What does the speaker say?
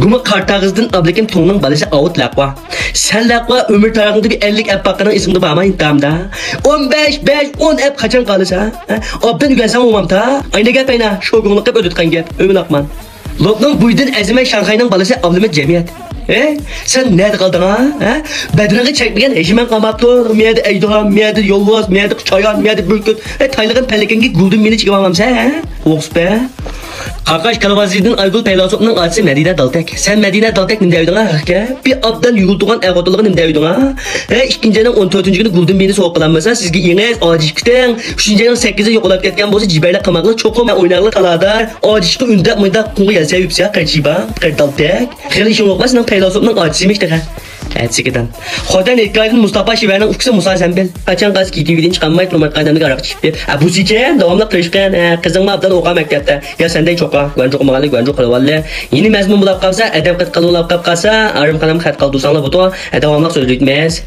Guma kartağızdan ablikim tonun balısı avut lakva. Sen lakva ömür tarafında bir 50 ep bakkanın isimde bağma intihamda. 10 ep kaçan kalırsa. Abdan ügensem olmam ta. Aynı gel peyna. Şogunluk hep ödütkan gel. Ömür akman. Lobdan buydun ezime Şanghay'ın balısı avlimet cemiyet. Sen nerede kaldın ha? Bedrini çekmeyen eşimen kamaklı, miyade ejderha, miyade yolvaz, miyade çayan, miyade bürküt. Taylığın pelekengi güldün beni çıkamam sen. Oks be. Arkadaş Kalvazidin Aygul Peylasop'un adresi Medine Daltek. Sen Medine Daltek ne deydin ha? Bir abdan yugulduğun ergotalığı ne deydin ha? İkincenin 14. günü güldün beni soğuklanmasa sizge yine acışkıdan. Üçüncünün 8'i yok olup ketken bozu ciberle kamaklı çokum oynarlı kaladar. Acışkı ünde mıyda kungu gelse yüpse kaçıba. Daltek. Hele işin olmasın Peylasop'un adresiymiş de ha. Evet sikiden. Xodan eklerin Mustafa Şiver'in ufkusu Musa Zembel. Kaçan gaz gidiyor çıkanmayıp romat kaydamını karak çıktı. Bu siken devamlı kırışkan kızın abdan oka mektepte. Ya senden çok ha. Güvenci okumalı güvenci okumalı. Yeni mezmun bulap kalsa edep kat kalın bulap kalsa arım kanam kat kaldı sanla bu devamlı söz bitmez.